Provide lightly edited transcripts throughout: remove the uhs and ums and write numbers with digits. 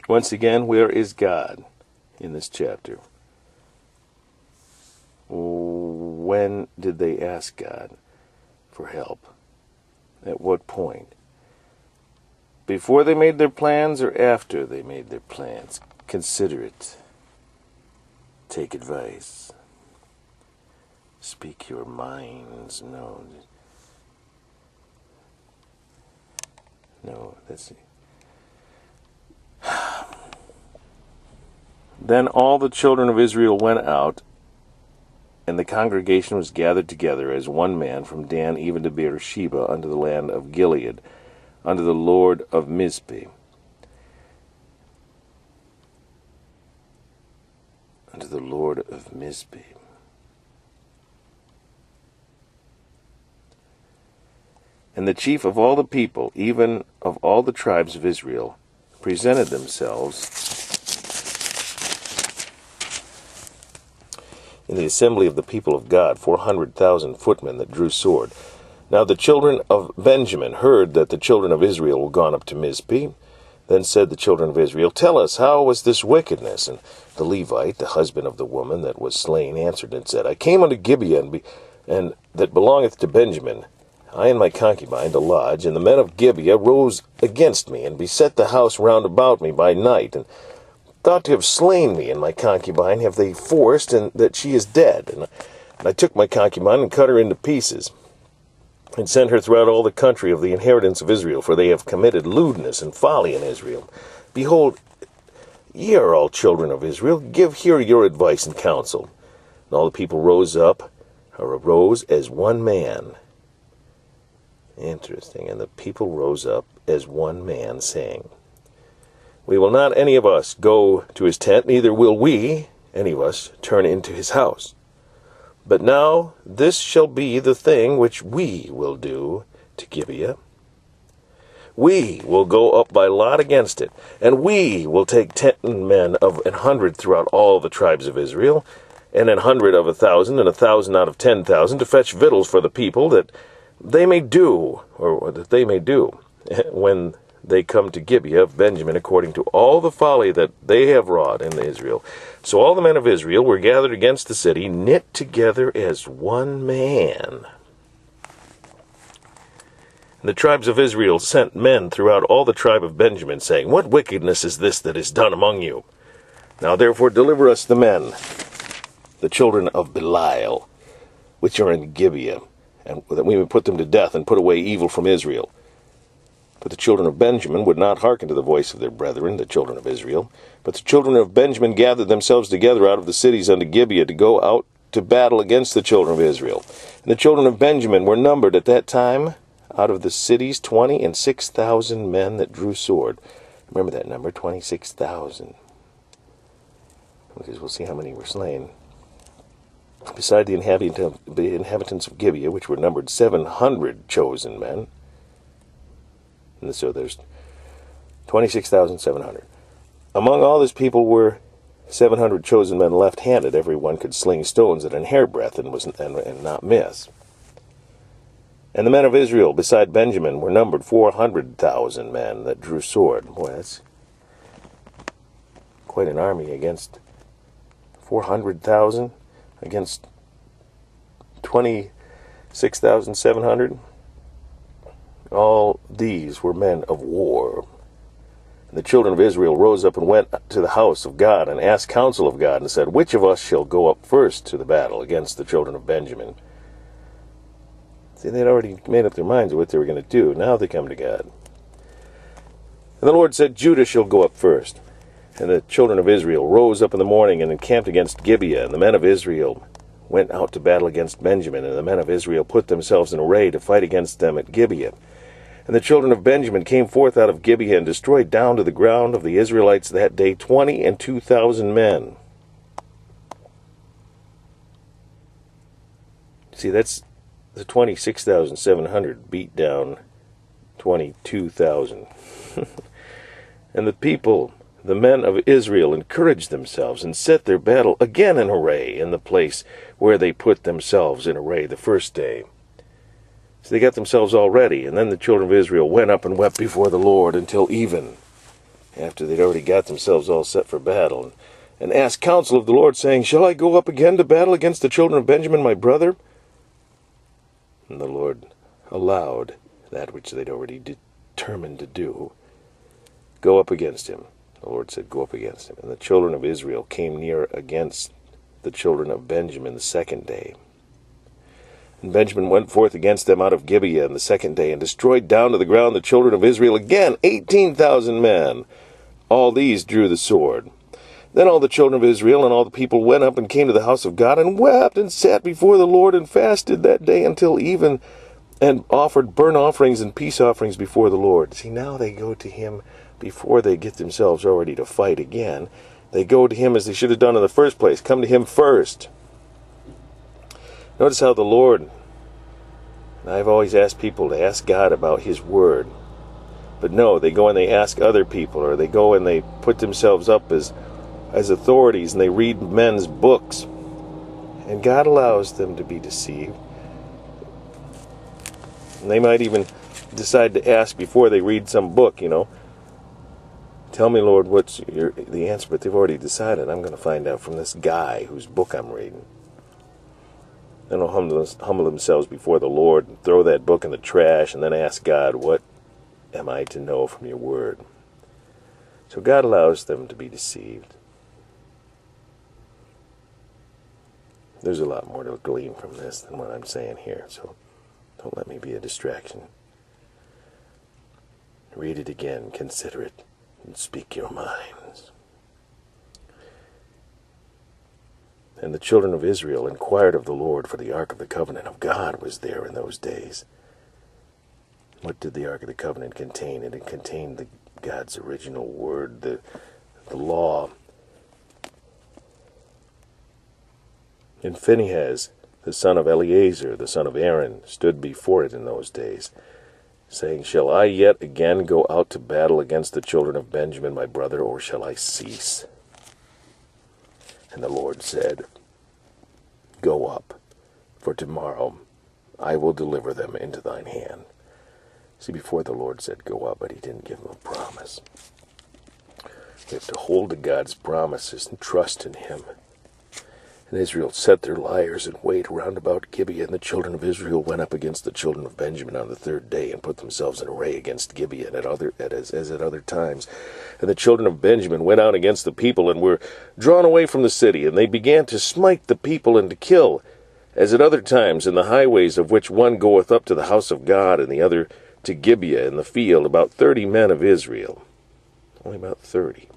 Once again, where is God in this chapter? When did they ask God for help? At what point? Before they made their plans or after they made their plans? Consider it. Take advice. Speak your minds. No, that's it. Then all the children of Israel went out, and the congregation was gathered together as one man from Dan even to Beersheba unto the land of Gilead, unto the Lord of Mizpeh. Unto the Lord of Mizpeh. And the chief of all the people, even of all the tribes of Israel, presented themselves in the assembly of the people of God, 400,000 footmen that drew sword. Now the children of Benjamin heard that the children of Israel were gone up to Mizpeh. Then said the children of Israel, Tell us, how was this wickedness? And the Levite, the husband of the woman that was slain, answered and said, I came unto Gibeah, and that belongeth to Benjamin, I and my concubine to lodge, and the men of Gibeah rose against me, and beset the house round about me by night, and thought to have slain me and my concubine have they forced, and that she is dead. And I took my concubine and cut her into pieces, and sent her throughout all the country of the inheritance of Israel, for they have committed lewdness and folly in Israel. Behold, ye are all children of Israel, give here your advice and counsel. And all the people arose as one man. Interesting. And the people rose up as one man, saying, We will not any of us go to his tent, neither will we, any of us, turn into his house. But now this shall be the thing which we will do to Gibeah. We will go up by lot against it, and we will take 10 men of 100 throughout all the tribes of Israel, and 100 of 1,000, and 1,000 out of 10,000, to fetch victuals for the people, that they may do, when they come to Gibeah of Benjamin, according to all the folly that they have wrought in Israel. So all the men of Israel were gathered against the city, knit together as one man. And the tribes of Israel sent men throughout all the tribe of Benjamin, saying, What wickedness is this that is done among you? Now therefore deliver us the men, the children of Belial, which are in Gibeah, and that we may put them to death, and put away evil from Israel. But the children of Benjamin would not hearken to the voice of their brethren, the children of Israel. But the children of Benjamin gathered themselves together out of the cities unto Gibeah, to go out to battle against the children of Israel. And the children of Benjamin were numbered at that time out of the cities 26,000 men that drew sword. Remember that number, 26,000. Because we'll see how many were slain. Beside the inhabitants of Gibeah, which were numbered 700 chosen men. And so there's 26,700. Among all this people were 700 chosen men left-handed. Every one could sling stones at an hairbreadth and not miss. And the men of Israel, beside Benjamin, were numbered 400,000 men that drew sword. Boy, that's quite an army against 400,000 against 26,700. All these were men of war. And the children of Israel rose up and went to the house of God, and asked counsel of God, and said, Which of us shall go up first to the battle against the children of Benjamin? See, they'd already made up their minds of what they were going to do. Now they come to God. And the Lord said, Judah shall go up first. And the children of Israel rose up in the morning and encamped against Gibeah. And the men of Israel went out to battle against Benjamin. And the men of Israel put themselves in array to fight against them at Gibeah. And the children of Benjamin came forth out of Gibeah, and destroyed down to the ground of the Israelites that day 22,000 men. See, that's the 26,700 beat down 22,000. And the people, the men of Israel, encouraged themselves, and set their battle again in array in the place where they put themselves in array the first day. So they got themselves all ready, and then the children of Israel went up and wept before the Lord until even. after they'd already got themselves all set for battle, and asked counsel of the Lord, saying, Shall I go up again to battle against the children of Benjamin my brother? And the Lord allowed that which they'd already determined to do. Go up against him. The Lord said, Go up against him. And the children of Israel came near against the children of Benjamin the second day. And Benjamin went forth against them out of Gibeah on the second day, and destroyed down to the ground the children of Israel again, 18,000 men. All these drew the sword. Then all the children of Israel and all the people went up and came to the house of God, and wept and sat before the Lord, and fasted that day until even, and offered burnt offerings and peace offerings before the Lord. See, now they go to him before they get themselves all ready to fight again. They go to him as they should have done in the first place. Come to him first. Notice how the Lord, and I've always asked people to ask God about his word. But no, they go and they ask other people, or they go and they put themselves up as authorities, and they read men's books. And God allows them to be deceived. And they might even decide to ask before they read some book, Tell me, Lord, what's the answer? But they've already decided. I'm going to find out from this guy whose book I'm reading. Then they'll humble themselves before the Lord, and throw that book in the trash, and then ask God, what am I to know from your word? So God allows them to be deceived. There's a lot more to glean from this than what I'm saying here, so don't let me be a distraction. Read it again, consider it, and speak your minds. And the children of Israel inquired of the Lord, for the ark of the covenant of God was there in those days. What did the ark of the covenant contain? It contained God's original word, the law. And Phinehas, the son of Eleazar, the son of Aaron, stood before it in those days, saying, Shall I yet again go out to battle against the children of Benjamin my brother, or shall I cease? And the Lord said, Go up, for tomorrow I will deliver them into thine hand. See, before the Lord said go up, but he didn't give them a promise. We have to hold to God's promises and trust in him. And Israel set their lyres in wait round about Gibeah, and the children of Israel went up against the children of Benjamin on the third day, and put themselves in array against Gibeah, as at other times. And the children of Benjamin went out against the people, and were drawn away from the city, and they began to smite the people, and to kill, as at other times, in the highways, of which one goeth up to the house of God, and the other to Gibeah in the field, about 30 men of Israel. Only about 30.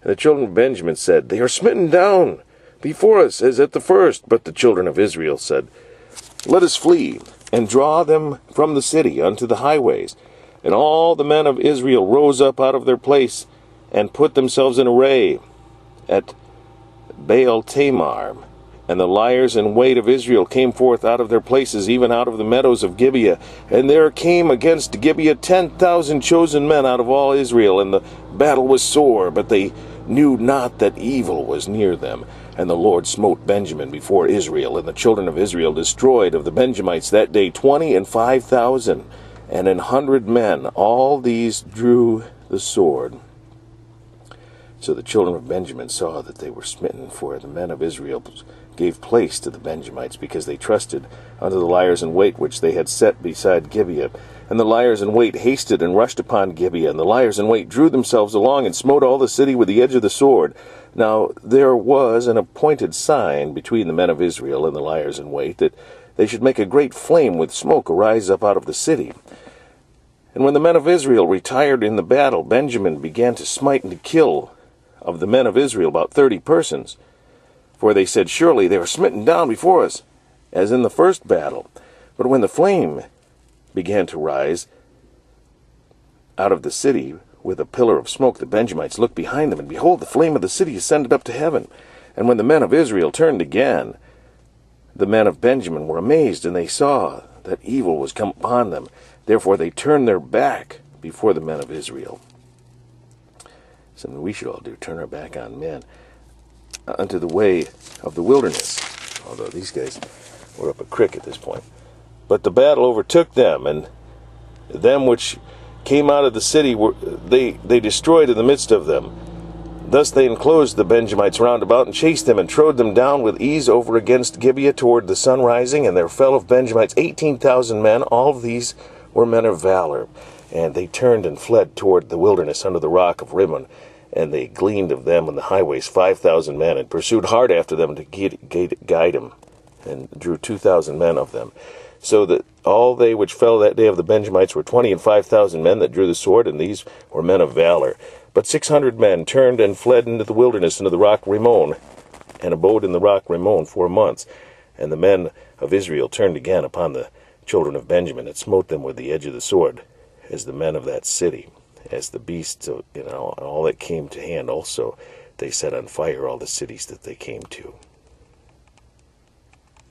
And the children of Benjamin said, They are smitten down before us, as at the first. But the children of Israel said, Let us flee, and draw them from the city unto the highways. And all the men of Israel rose up out of their place, and put themselves in array at Baal Tamar. And the liers in wait of Israel came forth out of their places, even out of the meadows of Gibeah. And there came against Gibeah 10,000 chosen men out of all Israel. And the battle was sore, but they knew not that evil was near them. And the Lord smote Benjamin before Israel. And the children of Israel destroyed of the Benjamites that day 25,000, and 100 men. All these drew the sword. So the children of Benjamin saw that they were smitten, for the men of Israel gave place to the Benjamites, because they trusted unto the liers in wait which they had set beside Gibeah. And the liers in wait hasted and rushed upon Gibeah, and the liers in wait drew themselves along, and smote all the city with the edge of the sword. Now there was an appointed sign between the men of Israel and the liers in wait, that they should make a great flame with smoke arise up out of the city. And when the men of Israel retired in the battle, Benjamin began to smite and to kill of the men of Israel about 30 persons. For they said, Surely they are smitten down before us, as in the first battle. But when the flame began to rise out of the city with a pillar of smoke, the Benjamites looked behind them, and behold, the flame of the city ascended up to heaven. And when the men of Israel turned again, the men of Benjamin were amazed, and they saw that evil was come upon them. Therefore they turned their back before the men of Israel. Something we should all do, turn our back on men, unto the way of the wilderness. Although these guys were up a creek at this point. But the battle overtook them, and them which came out of the city, they destroyed in the midst of them. Thus they enclosed the Benjamites round about, and chased them, and trode them down with ease over against Gibeah toward the sun rising. And there fell of Benjamites 18,000 men. All of these were men of valor. And they turned and fled toward the wilderness under the rock of Rimmon. And they gleaned of them on the highways 5,000 men, and pursued hard after them to guide them, and drew 2,000 men of them. So that all they which fell that day of the Benjamites were 20 and 5,000 men that drew the sword, and these were men of valor. But 600 men turned and fled into the wilderness, into the rock Rimmon, and abode in the rock Rimmon 4 months. And the men of Israel turned again upon the children of Benjamin, and smote them with the edge of the sword, as the men of that city, as the beasts of, all that came to hand also. They set on fire all the cities that they came to.